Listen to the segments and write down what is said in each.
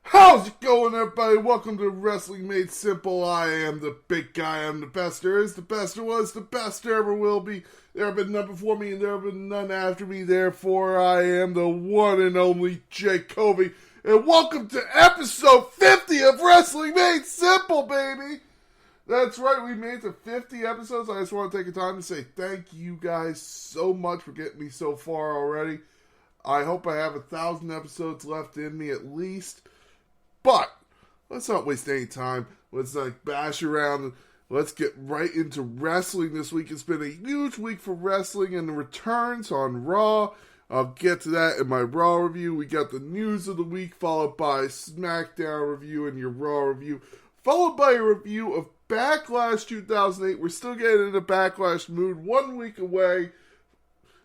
How's it going, everybody? Welcome to Wrestling Made Simple. I am the big guy. I'm the best there is, the best there was, the best there ever will be. There have been none before me, and there have been none after me. Therefore, I am the one and only Jake Covey. And welcome to episode 50 of Wrestling Made Simple, baby! That's right, we made it to 50 episodes. I just want to take a time to say thank you guys so much for getting me so far already. I hope I have 1,000 episodes left in me at least. But let's not waste any time. Let's not bash around. Let's get right into wrestling this week. It's been a huge week for wrestling and the returns on Raw. I'll get to that in my Raw review. We got the news of the week, followed by SmackDown review and your Raw review, followed by a review of Backlash 2008. We're still getting in the Backlash mood. 1 week away.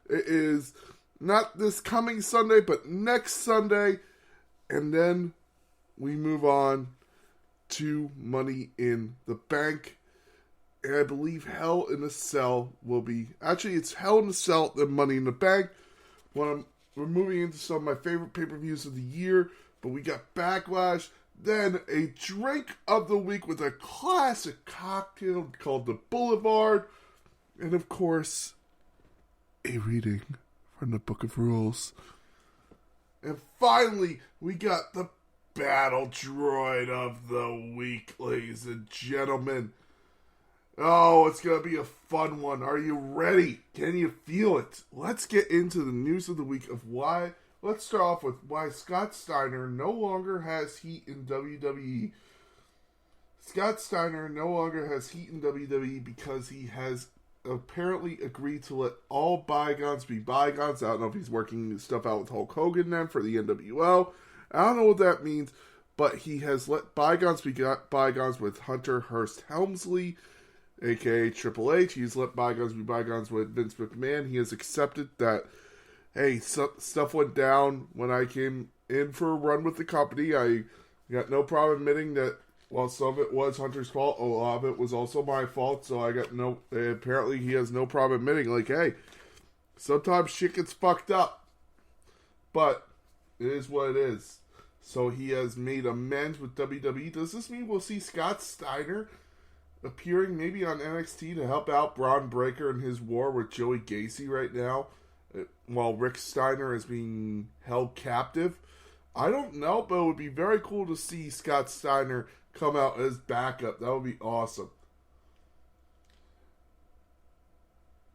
It is not this coming Sunday, but next Sunday. And then we move on to Money in the Bank. And I believe Hell in a Cell will be... Actually, it's Hell in a Cell, then Money in the Bank. We're moving into some of my favorite pay-per-views of the year. But we got Backlash. Then a drink of the week with a classic cocktail called the Boulevard. And of course, a reading from the Book of Rules. And finally, we got the Battle Droid of the week, ladies and gentlemen. Oh, it's going to be a fun one. Are you ready? Can you feel it? Let's get into the news of the week of why. Let's start off with why Scott Steiner no longer has heat in WWE. Scott Steiner no longer has heat in WWE because he has apparently agreed to let all bygones be bygones. I don't know if he's working stuff out with Hulk Hogan then for the NWO. I don't know what that means, but he has let bygones be bygones with Hunter Hearst Helmsley, a.k.a. Triple H. He's let bygones be bygones with Vince McMahon. He has accepted that, hey, stuff went down when I came in for a run with the company. I got no problem admitting that while some of it was Hunter's fault, a lot of it was also my fault, so I got no... Apparently he has no problem admitting, like, hey, sometimes shit gets fucked up, but it is what it is. So he has made amends with WWE. Does this mean we'll see Scott Steiner appearing maybe on NXT to help out Braun Breaker in his war with Joey Gacy right now, while Rick Steiner is being held captive? I don't know, but it would be very cool to see Scott Steiner come out as backup. That would be awesome.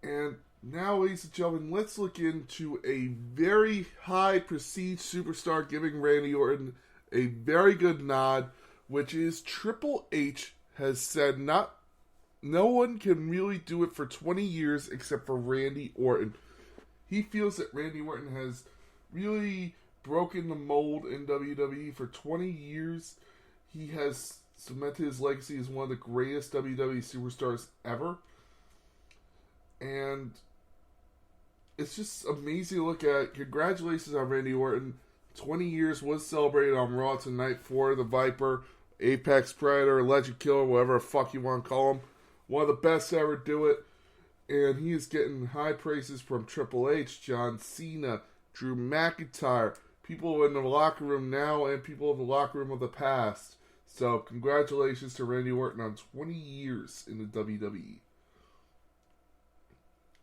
And now, ladies and gentlemen, let's look into a very high prestige superstar giving Randy Orton a very good nod, which is Triple H has said no one can really do it for 20 years except for Randy Orton. He feels that Randy Orton has really broken the mold in WWE for 20 years. He has cemented his legacy as one of the greatest WWE superstars ever. And it's just amazing to look at. Congratulations on Randy Orton. 20 years was celebrated on Raw tonight for the Viper, Apex Predator, Legend Killer, whatever the fuck you want to call him. One of the best to ever do it. And he is getting high praises from Triple H, John Cena, Drew McIntyre, people in the locker room now and people in the locker room of the past. So congratulations to Randy Orton on 20 years in the WWE.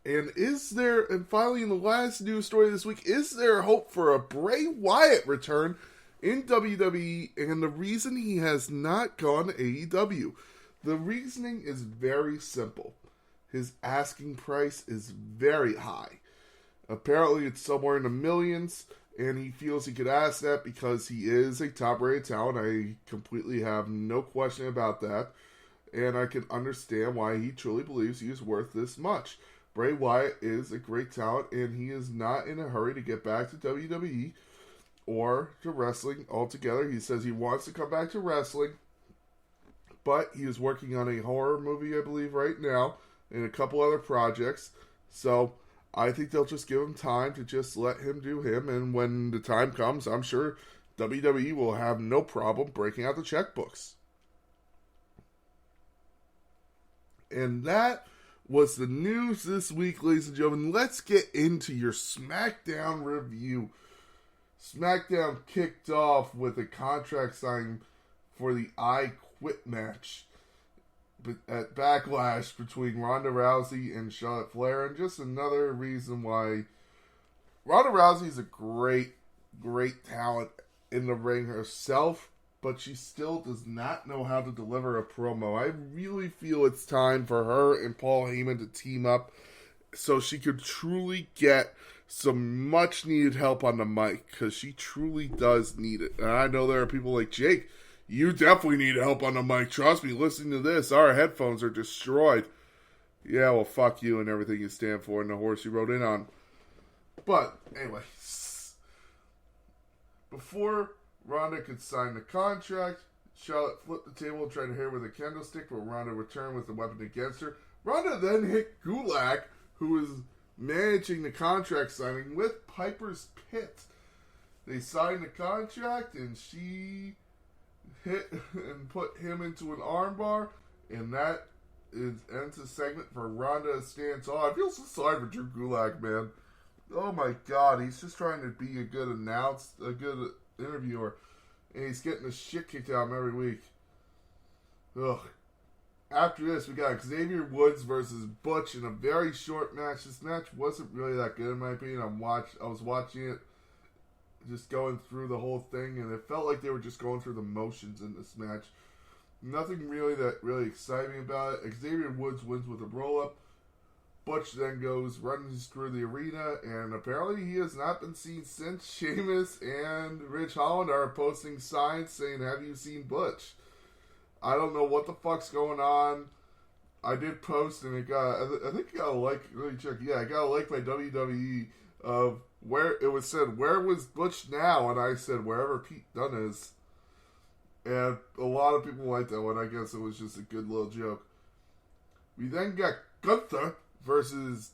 And finally in the last news story this week, is there hope for a Bray Wyatt return in WWE? And the reason he has not gone to AEW. The reasoning is very simple. His asking price is very high. Apparently it's somewhere in the millions, and he feels he could ask that because he is a top-rated talent. I completely have no question about that. And I can understand why he truly believes he is worth this much. Bray Wyatt is a great talent, and he is not in a hurry to get back to WWE or to wrestling altogether. He says he wants to come back to wrestling, but he is working on a horror movie, I believe, right now, and a couple other projects. So I think they'll just give him time to just let him do him, and when the time comes, I'm sure WWE will have no problem breaking out the checkbooks. And that was the news this week, ladies and gentlemen. Let's get into your SmackDown review. SmackDown kicked off with a contract signing for the I Quit match at Backlash between Ronda Rousey and Charlotte Flair. And just another reason why Ronda Rousey is a great talent in the ring herself, but she still does not know how to deliver a promo. I really feel it's time for her and Paul Heyman to team up so she could truly get some much needed help on the mic, because she truly does need it. And I know there are people like, Jake, you definitely need help on the mic. Trust me, listening to this, our headphones are destroyed. Yeah, well, fuck you and everything you stand for and the horse you rode in on. But, anyway, before Ronda could sign the contract, Charlotte flipped the table and tried to hit her with a kendo stick, but Ronda returned with the weapon against her. Ronda then hit Gulak, who was managing the contract signing, with Piper's Pit. They signed the contract, and she hit and put him into an armbar, and that ends the segment for Ronda Stands Tall. I feel so sorry for Drew Gulak, man. Oh my god, he's just trying to be a good interviewer, and he's getting the shit kicked out of him every week. Ugh. After this, we got Xavier Woods versus Butch in a very short match. This match wasn't really that good, in my opinion. I was watching it, just going through the whole thing, and it felt like they were just going through the motions in this match. Nothing really that really excited me about it. Xavier Woods wins with a roll-up. Butch then runs through the arena, and apparently he has not been seen since. Sheamus and Rich Holland are posting signs saying, "Have you seen Butch?" I don't know what the fuck's going on. I did post, and I think it got a like. Let me check. Yeah, I got a like by WWE of where it was said, "Where was Butch now?" And I said, "Wherever Pete Dunne is." And a lot of people liked that one. I guess it was just a good little joke. We then got Gunther versus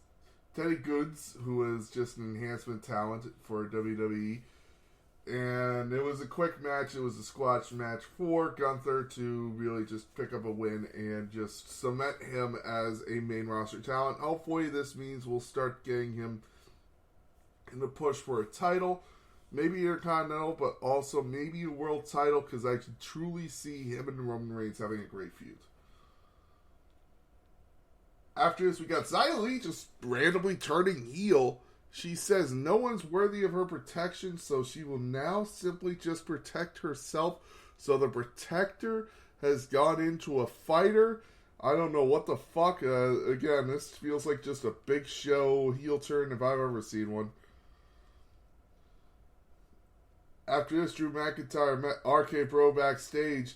Teddy Goods, who is just an enhancement talent for WWE. And it was a quick match. It was a squash match for Gunther to really just pick up a win and just cement him as a main roster talent. Hopefully this means we'll start getting him in the push for a title. Maybe Intercontinental, but also maybe a world title, because I can truly see him and Roman Reigns having a great feud. After this, we got Xia Li just randomly turning heel. She says no one's worthy of her protection, so she will now simply just protect herself. So the protector has gone into a fighter. I don't know what the fuck. Again, this feels like just a Big Show heel turn if I've ever seen one. After this, Drew McIntyre met RK Bro backstage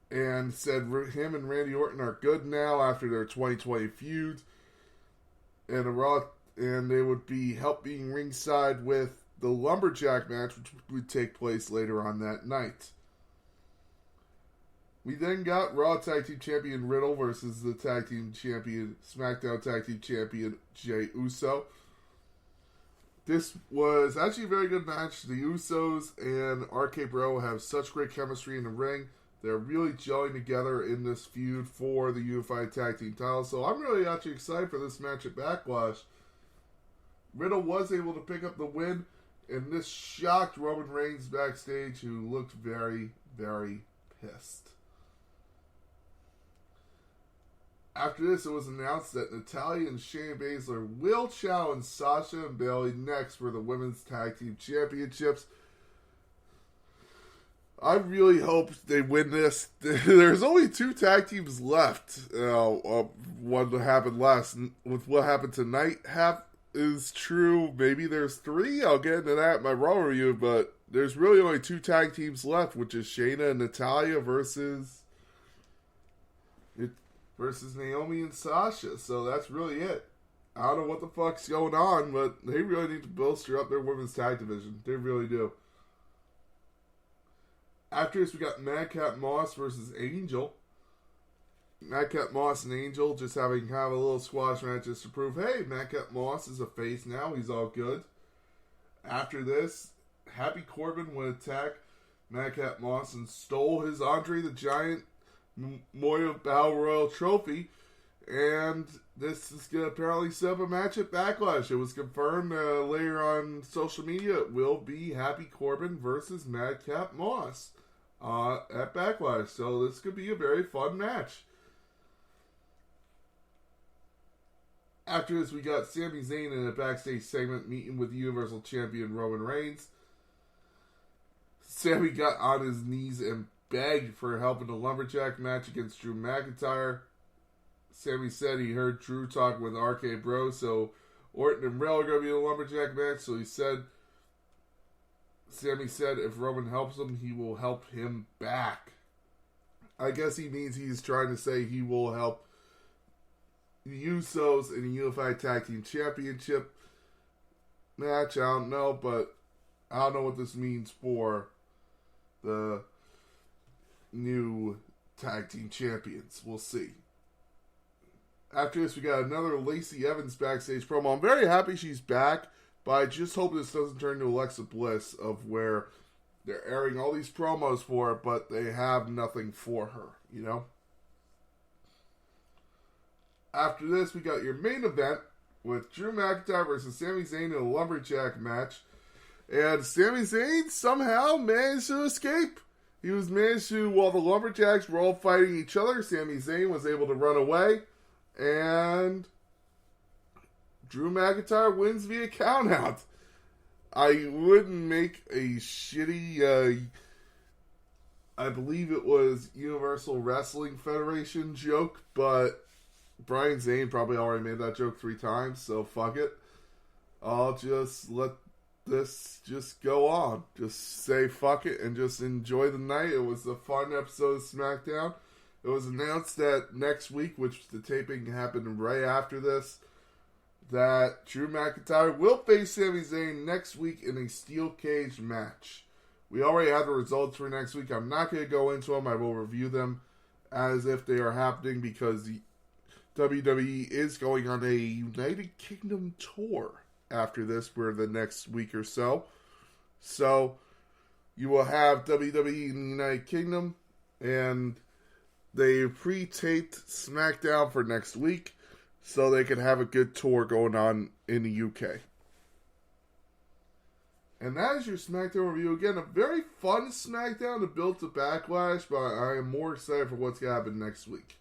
and said him and Randy Orton are good now after their 2020 feud. And they would be being ringside with the Lumberjack match, which would take place later on that night. We then got Raw Tag Team Champion Riddle versus the Tag Team Champion, SmackDown Tag Team Champion Jey Uso. This was actually a very good match. The Usos and RK Bro have such great chemistry in the ring. They're really gelling together in this feud for the Unified Tag Team title. So I'm really actually excited for this match at Backlash. Riddle was able to pick up the win, and this shocked Roman Reigns backstage, who looked very, very pissed. After this, it was announced that Natalya and Shayna Baszler will challenge Sasha and Bayley next for the Women's Tag Team Championships. I really hope they win this. There's only 2 tag teams left. What happened last with what happened tonight is true. Maybe there's 3. I'll get into that in my Raw review, but there's really only 2 tag teams left, which is Shayna and Natalya versus Naomi and Sasha. So that's really it. I don't know what the fuck's going on, but they really need to bolster up their women's tag division. They really do. After this, we got Madcap Moss versus Angel. Madcap Moss and Angel just having kind of a little squash match just to prove, hey, Madcap Moss is a face now. He's all good. After this, Happy Corbin would attack Madcap Moss and stole his Andre the Giant Memorial Battle Royal trophy. And this is going to apparently set up a match at Backlash. It was confirmed later on social media it will be Happy Corbin versus Madcap Moss at Backlash. So this could be a very fun match. After this, we got Sami Zayn in a backstage segment meeting with Universal Champion Roman Reigns. Sami got on his knees and begged for help in the Lumberjack match against Drew McIntyre. Sami said he heard Drew talk with RK Bro, so Orton and Rail are going to be in a Lumberjack match. So Sami said if Roman helps him, he will help him back. I guess he means he's trying to say he will help the Usos in a Unified Tag Team Championship match. I don't know, but I don't know what this means for the new Tag Team Champions. We'll see. After this, we got another Lacey Evans backstage promo. I'm very happy she's back, but I just hope this doesn't turn to Alexa Bliss of where they're airing all these promos for her, but they have nothing for her, you know? After this, we got your main event with Drew McIntyre versus Sami Zayn in a Lumberjack match. And Sami Zayn somehow managed to escape. He was managed to, while the Lumberjacks were all fighting each other, Sami Zayn was able to run away. And Drew McIntyre wins via countout. I wouldn't make a shitty, I believe it was Universal Wrestling Federation joke, but Brian Zane probably already made that joke 3 times, so fuck it. I'll just let this just go on. Just say fuck it and just enjoy the night. It was a fun episode of SmackDown. It was announced that next week, which the taping happened right after this, that Drew McIntyre will face Sami Zayn next week in a steel cage match. We already have the results for next week. I'm not going to go into them. I will review them as if they are happening because the WWE is going on a United Kingdom tour after this for the next week or so. So you will have WWE in the United Kingdom, and they pre-taped SmackDown for next week so they could have a good tour going on in the UK. And that is your SmackDown review. Again, a very fun SmackDown to build to Backlash, but I am more excited for what's going to happen next week.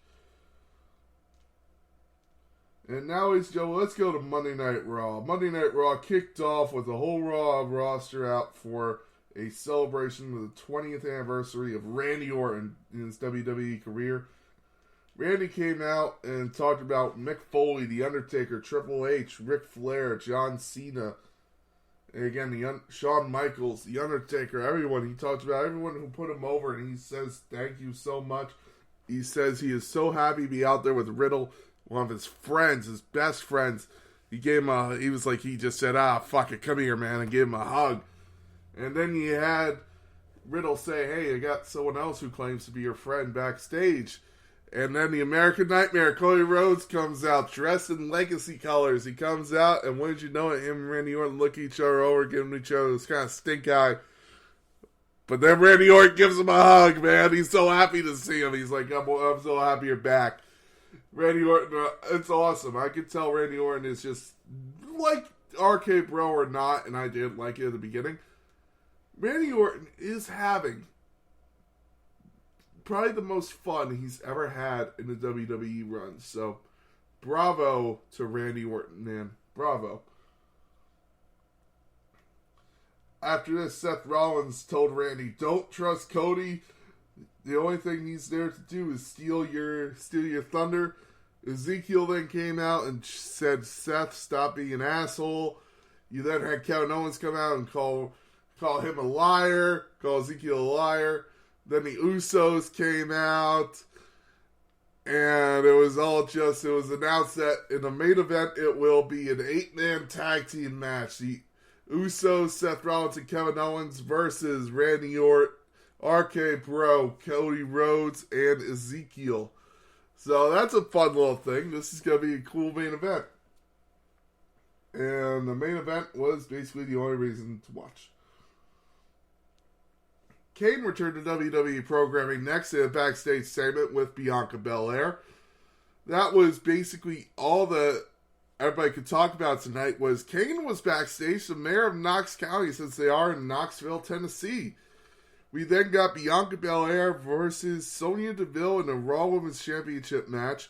And now, ladies and gentlemen, let's go to Monday Night Raw. Monday Night Raw kicked off with the whole Raw roster out for a celebration of the 20th anniversary of Randy Orton in his WWE career. Randy came out and talked about Mick Foley, The Undertaker, Triple H, Ric Flair, John Cena, and again, Shawn Michaels, The Undertaker, everyone. He talked about everyone who put him over, and he says thank you so much. He says he is so happy to be out there with Riddle, one of his friends, his best friends. He just said, fuck it, come here, man, and gave him a hug. And then you had Riddle say, hey, I got someone else who claims to be your friend backstage. And then the American Nightmare, Cody Rhodes, comes out dressed in legacy colors. He comes out, and wouldn't you know it, him and Randy Orton look each other over, giving each other this kind of stink eye. But then Randy Orton gives him a hug, man. He's so happy to see him. He's like, I'm so happy you're back. Randy Orton, it's awesome. I could tell Randy Orton is just like RK Bro or not, and I didn't like it at the beginning. Randy Orton is having probably the most fun he's ever had in the WWE run. So, bravo to Randy Orton, man. Bravo. After this, Seth Rollins told Randy, don't trust Cody. The only thing he's there to do is steal your thunder. Ezekiel then came out and said, Seth, stop being an asshole. You then had Kevin Owens come out and call him a liar, call Ezekiel a liar. Then the Usos came out, and it was announced that in the main event, it will be an 8-man tag team match. The Usos, Seth Rollins, and Kevin Owens versus Randy Orton, RK Bro, Cody Rhodes, and Ezekiel. So that's a fun little thing. This is going to be a cool main event. And the main event was basically the only reason to watch. Kane returned to WWE programming next in a backstage segment with Bianca Belair. that was basically all that everybody could talk about tonight. Was Kane was backstage, the mayor of Knox County, since they are in Knoxville, Tennessee. We then got Bianca Belair versus Sonya Deville in a Raw Women's Championship match.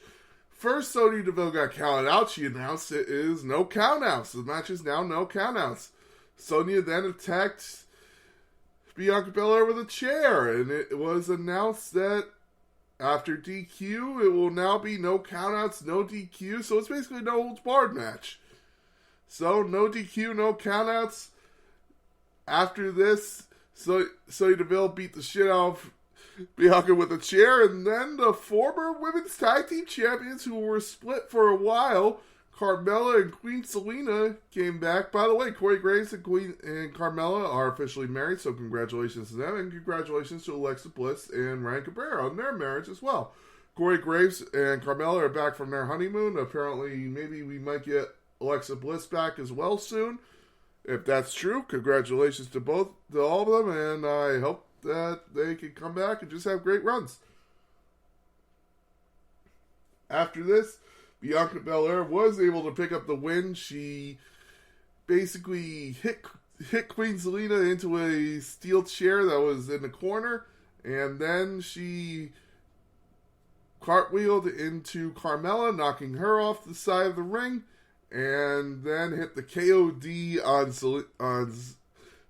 First, Sonya Deville got counted out. She announced it is no countouts. The match is now no countouts. Sonya then attacked Bianca Belair with a chair, and it was announced that after DQ, it will now be no countouts, no DQ. So it's basically no holds barred match. So no DQ, no countouts. After this, Sonya Deville beat the shit out of Bianca with a chair, and then the former women's tag team champions who were split for a while, Carmella and Queen Selena, came back. By the way, Corey Graves and Carmella are officially married, so congratulations to them, and congratulations to Alexa Bliss and Ryan Cabrera on their marriage as well. Corey Graves and Carmella are back from their honeymoon. Apparently, maybe we might get Alexa Bliss back as well soon. If that's true, congratulations to all of them, and I hope that they can come back and just have great runs. After this, Bianca Belair was able to pick up the win. She basically hit Queen Zelina into a steel chair that was in the corner, and then she cartwheeled into Carmella, knocking her off the side of the ring, and then hit the KOD on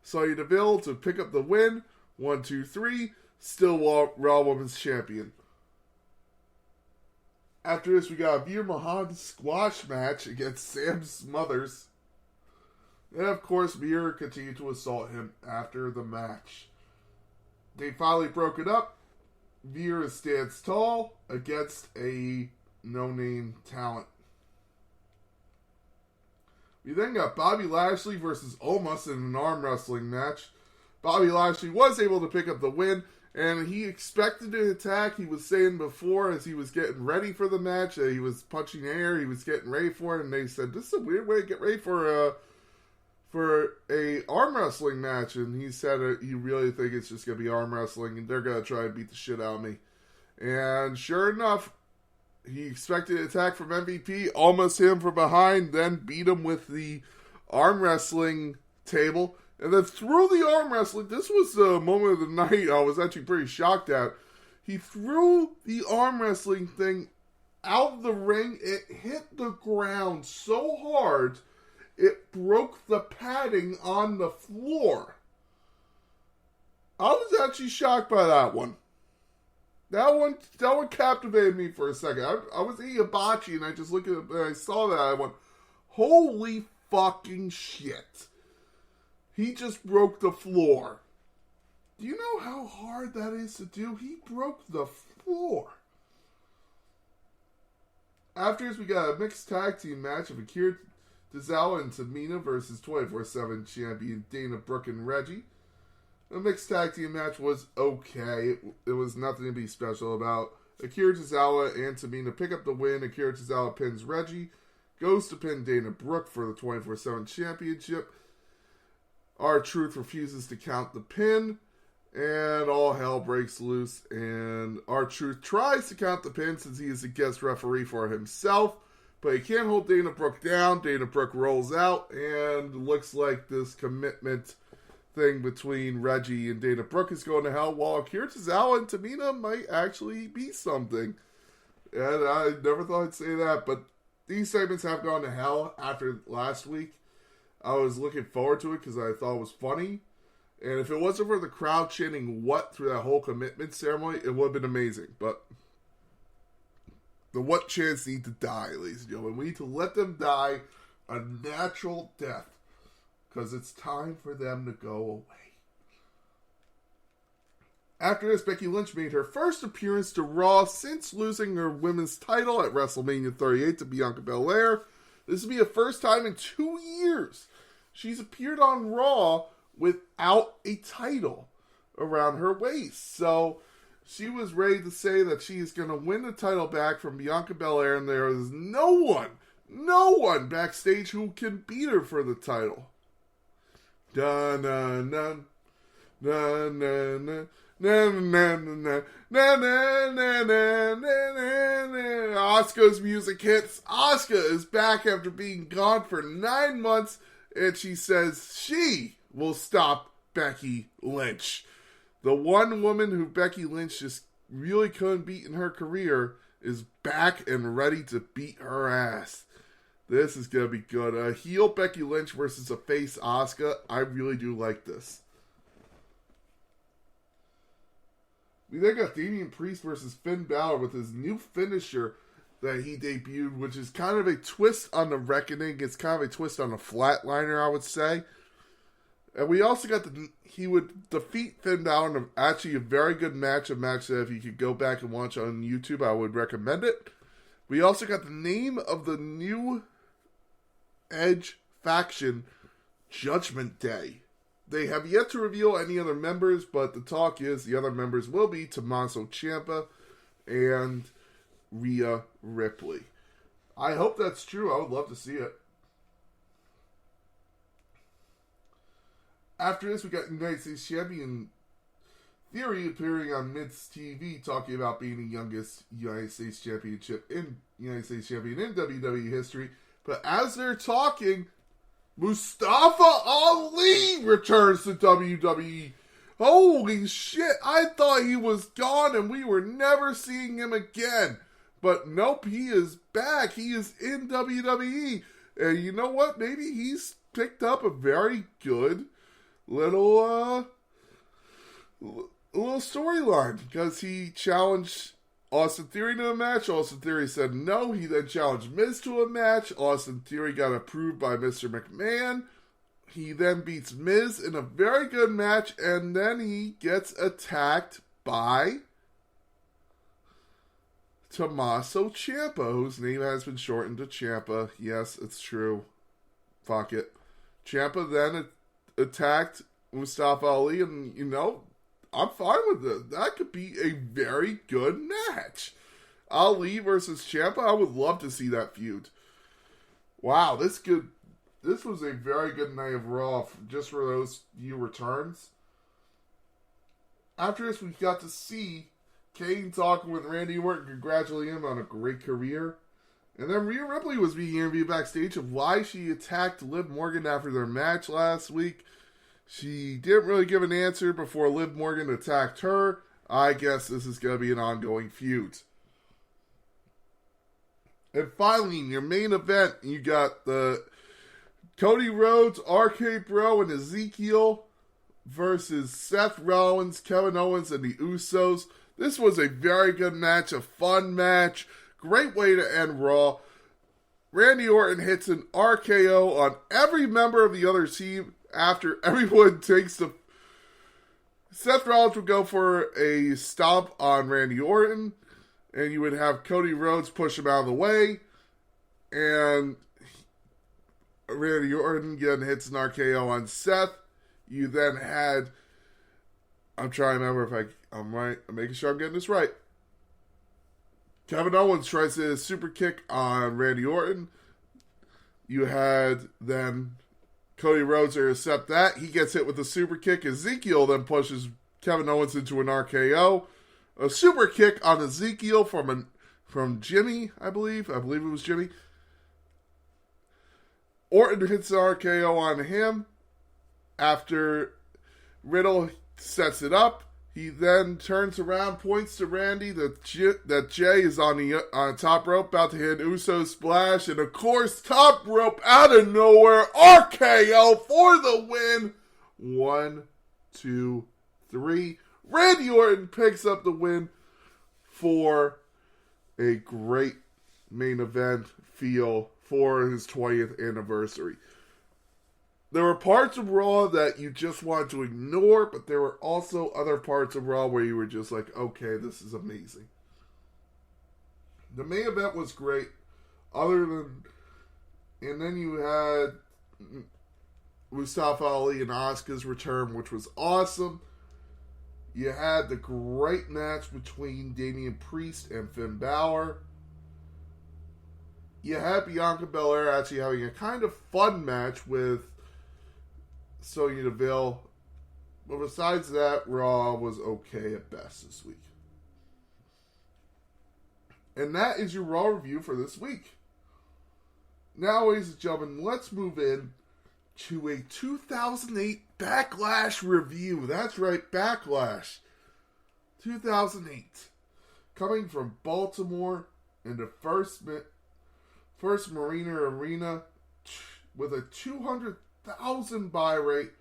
Sonya Deville to pick up the win. 1, 2, 3. Still Raw Women's Champion. After this, we got a Veer Mahaan squash match against Sam Smothers. And of course, Veer continued to assault him after the match. They finally broke it up. Veer stands tall against a no-name talent. We then got Bobby Lashley versus Omos in an arm wrestling match. Bobby Lashley was able to pick up the win, and he expected an attack. He was saying before, as he was getting ready for the match, that he was punching air, he was getting ready for it, and they said, this is a weird way to get ready for a arm wrestling match, and he said he really think it's just going to be arm wrestling, and they're going to try and beat the shit out of me. And sure enough, he expected an attack from MVP, almost hit him from behind, then beat him with the arm wrestling table, and then threw the arm wrestling. This was the moment of the night I was actually pretty shocked at. He threw the arm wrestling thing out of the ring. It hit the ground so hard, it broke the padding on the floor. I was actually shocked by that one. That one captivated me for a second. I was eating a hibachi and I just looked at it and I saw that. I went, holy fucking shit. He just broke the floor. Do you know how hard that is to do? He broke the floor. After this, we got a mixed tag team match of Akira Tozawa and Tamina versus 24/7 champion Dana Brooke and Reggie. The mixed tag team match was okay. It was nothing to be special about. Akira Tozawa and Tamina pick up the win. Akira Tozawa pins Reggie. Goes to pin Dana Brooke for the 24/7 championship. R-Truth refuses to count the pin. And all hell breaks loose. And R-Truth tries to count the pin since he is a guest referee for himself. But he can't hold Dana Brooke down. Dana Brooke rolls out. And looks like this commitment thing between Reggie and Dana Brooke is going to hell, while Akira Tozawa and Tamina might actually be something. And I never thought I'd say that, but these segments have gone to hell after last week. I was looking forward to it because I thought it was funny. And if it wasn't for the crowd chanting "what" through that whole commitment ceremony, it would have been amazing. But the what chants need to die, ladies and gentlemen. We need to let them die a natural death. Because it's time for them to go away. After this, Becky Lynch made her first appearance to Raw since losing her women's title at WrestleMania 38 to Bianca Belair. This will be the first time in 2 years she's appeared on Raw without a title around her waist. So she was ready to say that she is going to win the title back from Bianca Belair, and there is no one backstage who can beat her for the title. Da na na na na na na na na na na na na na Asuka's music hits. Asuka is back after being gone for 9 months, and she says she will stop Becky Lynch. The one woman who Becky Lynch just really couldn't beat in her career is back and ready to beat her ass. This is going to be good. A heel Becky Lynch versus a face Asuka. I really do like this. We then got Damian Priest versus Finn Balor with his new finisher that he debuted, which is kind of a twist on the Reckoning. It's kind of a twist on the Flatliner, I would say. And we also got he would defeat Finn Balor in actually a very good match, a match that if you could go back and watch on YouTube, I would recommend it. We also got the name of the new Edge faction, Judgment Day. They have yet to reveal any other members, but the talk is the other members will be Tommaso Ciampa and Rhea Ripley. I hope that's true. I would love to see it. After this, we got United States Champion Theory appearing on Miz TV, talking about being the youngest United States Champion in WWE history. But as they're talking, Mustafa Ali returns to WWE. Holy shit, I thought he was gone and we were never seeing him again. But nope, he is back. He is in WWE. And you know what? Maybe he's picked up a very good little storyline, because he challenged Austin Theory to a match. Austin Theory said no. He then challenged Miz to a match. Austin Theory got approved by Mr. McMahon. He then beats Miz in a very good match, and then he gets attacked by Tommaso Ciampa, whose name has been shortened to Ciampa. Yes, it's true. Fuck it. Ciampa then attacked Mustafa Ali, and you know, I'm fine with it. That could be a very good match. Ali versus Ciampa, I would love to see that feud. Wow, this was a very good night of Raw just for those few returns. After this, we got to see Kane talking with Randy Orton, congratulating him on a great career. And then Rhea Ripley was being interviewed backstage of why she attacked Liv Morgan after their match last week. She didn't really give an answer before Liv Morgan attacked her. I guess this is going to be an ongoing feud. And finally, in your main event, you got the Cody Rhodes, RK Bro, and Ezekiel versus Seth Rollins, Kevin Owens, and the Usos. This was a very good match, a fun match. Great way to end Raw. Randy Orton hits an RKO on every member of the other team after everyone takes the... Seth Rollins would go for a stomp on Randy Orton, and you would have Cody Rhodes push him out of the way, and Randy Orton again hits an RKO on Seth. You then had... I'm trying to remember if I'm right. I'm making sure I'm getting this right. Kevin Owens tries to super kick on Randy Orton. You had then Cody Rhodes intercept that. He gets hit with a super kick. Ezekiel then pushes Kevin Owens into an RKO. A super kick on Ezekiel from Jimmy, I believe. I believe it was Jimmy. Orton hits an RKO on him. After Riddle sets it up, he then turns around, points to Randy that Jay is on top rope, about to hit Uso splash, and of course, top rope out of nowhere, RKO for the win. 1, 2, 3. Randy Orton picks up the win for a great main event feel for his 20th anniversary. There were parts of Raw that you just wanted to ignore, but there were also other parts of Raw where you were just like, okay, this is amazing. The main event was great. And then you had Mustafa Ali and Asuka's return, which was awesome. You had the great match between Damian Priest and Finn Balor. You had Bianca Belair actually having a kind of fun match with Sonya Deville. But besides that, Raw was okay at best this week. And that is your Raw review for this week. Now, ladies and gentlemen, let's move in to a 2008 Backlash review. That's right, Backlash. 2008. Coming from Baltimore in the first Marina Arena with a 200,000 buy rate,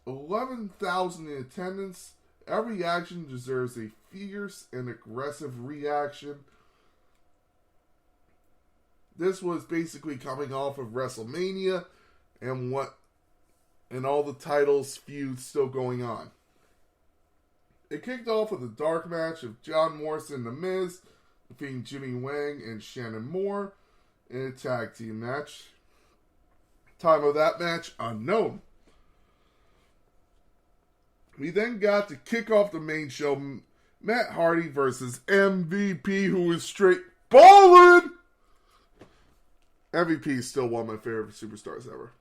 11,000 in attendance. Every action deserves a fierce and aggressive reaction. This was basically coming off of WrestleMania and all the titles feuds still going on. It kicked off with a dark match of John Morrison and The Miz defeating Jimmy Wang and Shannon Moore in a tag team match. Time of that match, unknown. We then got to kick off the main show, Matt Hardy versus MVP, who was straight ballin'! MVP is still one of my favorite superstars ever.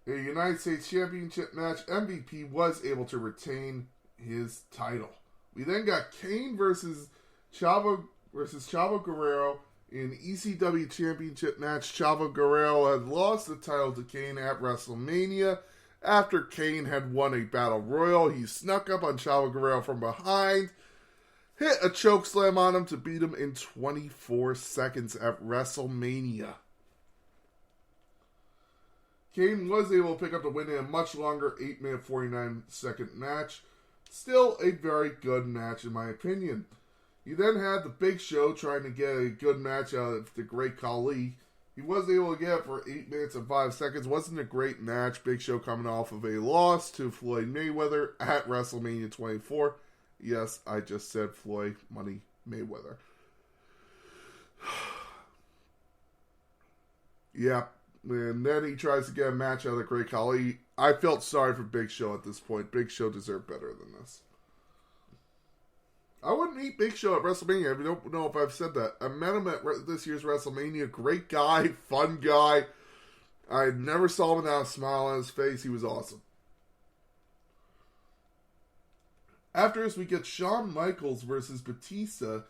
In a United States Championship match, MVP was able to retain his title. We then got Kane versus Chavo Guerrero in an ECW Championship match. Chavo Guerrero had lost the title to Kane at WrestleMania. After Kane had won a Battle Royal, he snuck up on Chavo Guerrero from behind, hit a chokeslam on him to beat him in 24 seconds at WrestleMania. Kane was able to pick up the win in a much longer 8-minute 49-second match. Still a very good match in my opinion. You then had the Big Show trying to get a good match out of the Great Khali. He was able to get it for 8 minutes and 5 seconds. Wasn't a great match. Big Show coming off of a loss to Floyd Mayweather at WrestleMania 24. Yes, I just said Floyd Money Mayweather. Yeah, and then he tries to get a match out of the Great Khali. I felt sorry for Big Show at this point. Big Show deserved better than this. I wouldn't meet Big Show at WrestleMania. I don't know if I've said that. I met him at this year's WrestleMania. Great guy, fun guy. I never saw him without a smile on his face. He was awesome. After this, we get Shawn Michaels versus Batista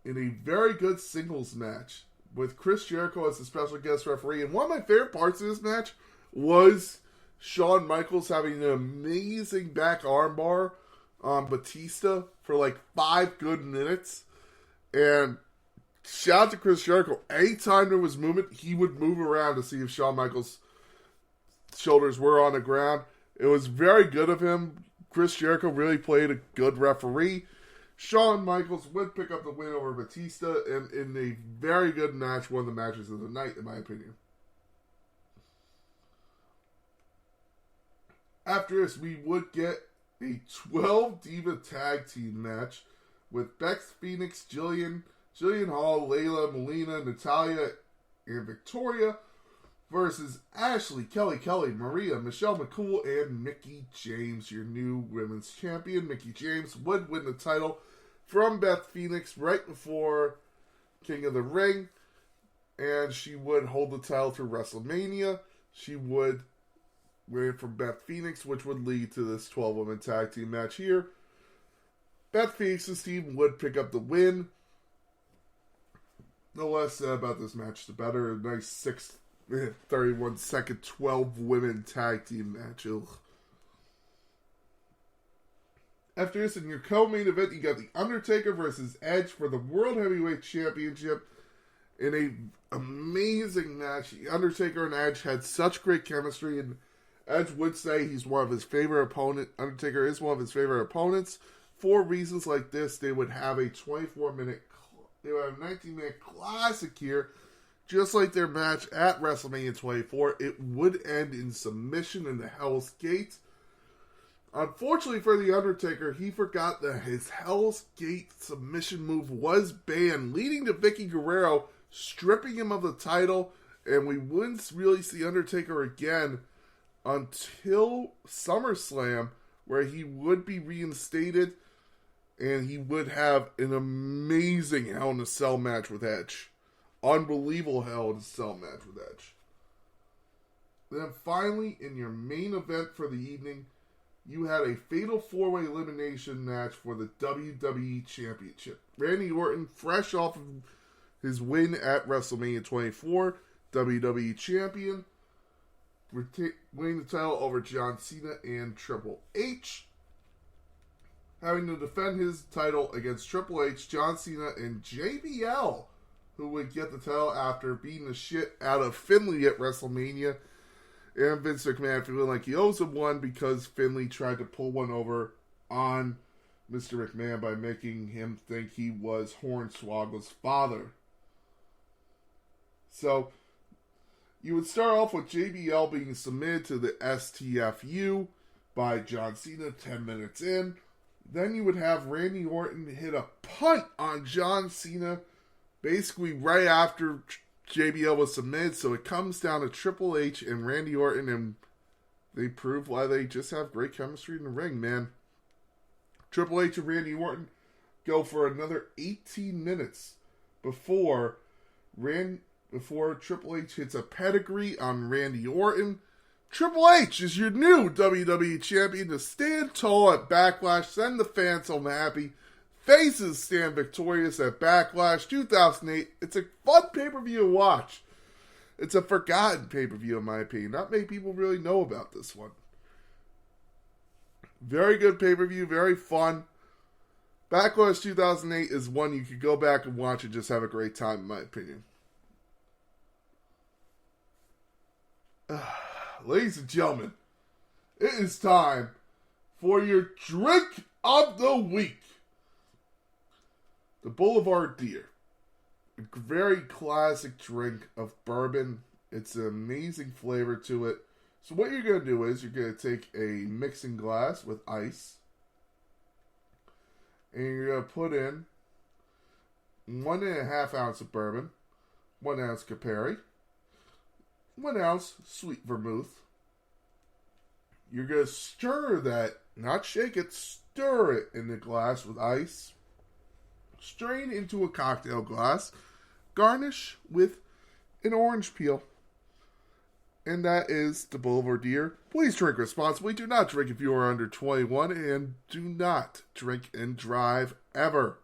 in a very good singles match with Chris Jericho as the special guest referee. And one of my favorite parts of this match was Shawn Michaels having an amazing back armbar on Batista for like 5 good minutes. And shout out to Chris Jericho. Anytime there was movement, he would move around to see if Shawn Michaels' shoulders were on the ground. It was very good of him. Chris Jericho really played a good referee. Shawn Michaels would pick up the win over Batista in a very good match, one of the matches of the night, in my opinion. After this, we would get a 12 Diva Tag Team match with Beth Phoenix, Jillian Hall, Layla, Melina, Natalia, and Victoria versus Ashley, Kelly, Maria, Michelle McCool, and Mickie James, your new women's champion. Mickie James would win the title from Beth Phoenix right before King of the Ring, and she would hold the title through WrestleMania. She would win from Beth Phoenix, which would lead to this 12-woman tag team match here. Beth Phoenix's team would pick up the win. No less said about this match, the better. A nice 31-second 12-women tag team match. Ugh. After this, in your co-main event, you got The Undertaker versus Edge for the World Heavyweight Championship in an amazing match. The Undertaker and Edge had such great chemistry, and Edge would say he's one of his favorite opponents. Undertaker is one of his favorite opponents. For reasons like this, they would have a 19-minute classic here. Just like their match at WrestleMania 24, it would end in submission in the Hell's Gate. Unfortunately for The Undertaker, he forgot that his Hell's Gate submission move was banned, leading to Vicky Guerrero stripping him of the title, and we wouldn't really see Undertaker again until SummerSlam, where he would be reinstated, and he would have an amazing Hell in a Cell match with Edge. Unbelievable Hell in a Cell match with Edge. Then finally, in your main event for the evening, you had a fatal 4-way elimination match for the WWE Championship. Randy Orton, fresh off of his win at WrestleMania 24, WWE Champion, winning the title over John Cena and Triple H. Having to defend his title against Triple H, John Cena, and JBL, who would get the title after beating the shit out of Finlay at WrestleMania. And Vince McMahon feeling like he owes him one because Finlay tried to pull one over on Mr. McMahon by making him think he was Hornswoggle's father. So, you would start off with JBL being submitted to the STFU by John Cena 10 minutes in. Then you would have Randy Orton hit a punt on John Cena basically right after JBL was submitted. So it comes down to Triple H and Randy Orton, and they prove why they just have great chemistry in the ring, man. Triple H and Randy Orton go for another 18 minutes before Triple H hits a pedigree on Randy Orton. Triple H is your new WWE Champion to stand tall at Backlash, send the fans home happy. Faces stand victorious at Backlash 2008. It's a fun pay-per-view to watch. It's a forgotten pay-per-view in my opinion. Not many people really know about this one. Very good pay-per-view, very fun. Backlash 2008 is one you could go back and watch and just have a great time in my opinion. Ladies and gentlemen, it is time for your drink of the week. The Boulevard Deer. A very classic drink of bourbon. It's an amazing flavor to it. So what you're going to do is you're going to take a mixing glass with ice. And you're going to put in 1.5 ounces of bourbon, 1 ounce Campari, 1 ounce sweet vermouth. You're going to stir that, not shake it, stir it in the glass with ice. Strain into a cocktail glass. Garnish with an orange peel. And that is the Boulevard Deer. Please drink responsibly. Do not drink if you are under 21. And do not drink and drive ever.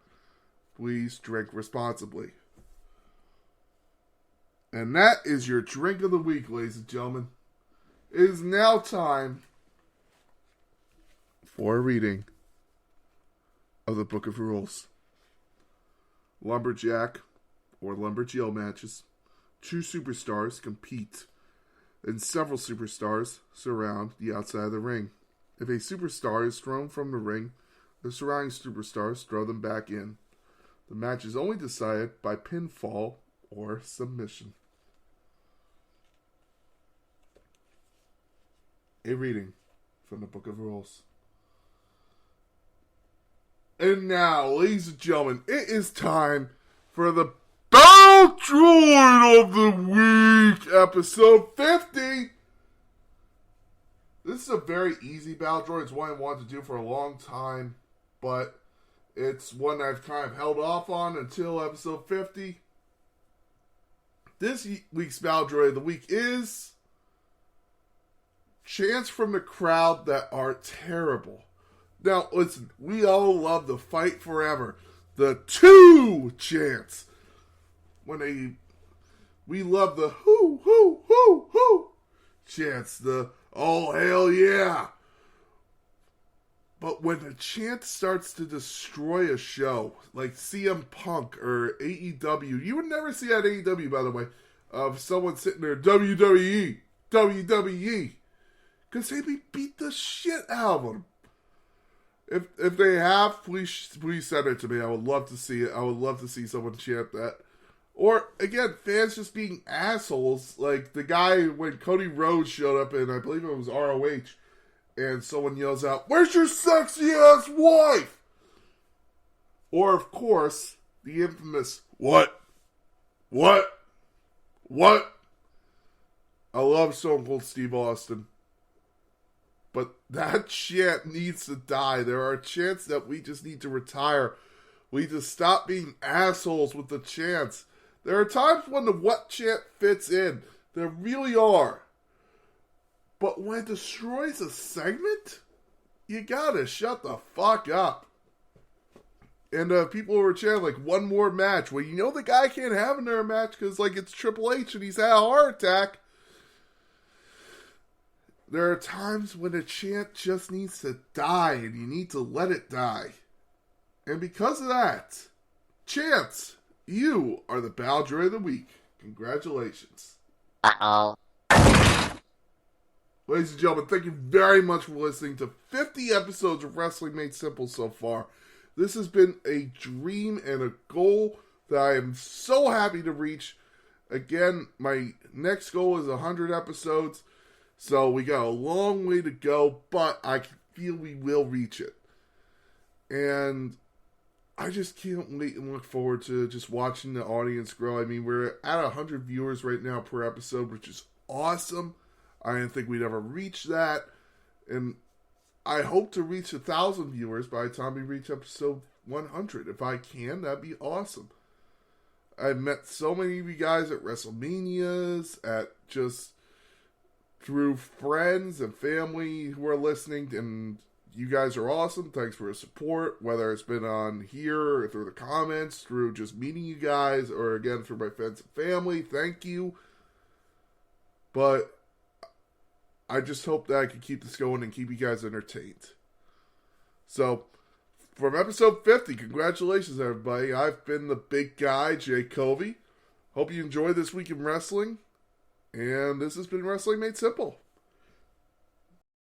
Please drink responsibly. And that is your drink of the week, ladies and gentlemen. It is now time for a reading of the Book of Rules. Lumberjack or Lumberjill matches. 2 superstars compete, and several superstars surround the outside of the ring. If a superstar is thrown from the ring, the surrounding superstars throw them back in. The match is only decided by pinfall or submission. A reading from the Book of Rules. And now, ladies and gentlemen, it is time for the Battle Droid of the Week, episode 50. This is a very easy Battle Droid. It's one I wanted to do for a long time, but it's one I've kind of held off on until episode 50. This week's Battle Droid of the Week is chants from the crowd that are terrible. Now, listen, we all love the Fight Forever. The 2 chants. We love the hoo, hoo, hoo, hoo chants. The oh, hell yeah. But when the chant starts to destroy a show, like CM Punk or AEW, you would never see that AEW, by the way, of someone sitting there, WWE, WWE. Because they beat the shit out of them. If they have, please send it to me. I would love to see it. I would love to see someone chant that. Or, again, fans just being assholes. Like the guy when Cody Rhodes showed up in, I believe it was ROH, and someone yells out, "Where's your sexy-ass wife?" Or, of course, the infamous, "What? What? What?" I love Stone Cold Steve Austin. But that chant needs to die. There are chants that we just need to retire. We need to stop being assholes with the chants. There are times when the what chant fits in. There really are. But when it destroys a segment, you gotta shut the fuck up. And people were chanting, like, one more match. Well, you know the guy can't have another match because, like, it's Triple H and he's had a heart attack. There are times when a chant just needs to die and you need to let it die. And because of that, chants, you are the Bowdre of the Week. Congratulations. Uh-oh. Ladies and gentlemen, thank you very much for listening to 50 episodes of Wrestling Made Simple so far. This has been a dream and a goal that I am so happy to reach. Again, my next goal is 100 episodes. So we got a long way to go, but I feel we will reach it. And I just can't wait and look forward to just watching the audience grow. I mean, we're at 100 viewers right now per episode, which is awesome. I didn't think we'd ever reach that. And I hope to reach 1,000 viewers by the time we reach episode 100. If I can, that'd be awesome. I've met so many of you guys at WrestleManias, at just through friends and family who are listening, and you guys are awesome. Thanks for your support, whether it's been on here, or through the comments, through just meeting you guys, or again, through my friends and family. Thank you. But I just hope that I can keep this going and keep you guys entertained. So, from episode 50, congratulations, everybody. I've been the big guy, Jay Covey. Hope you enjoy this week in wrestling. And this has been Wrestling Made Simple.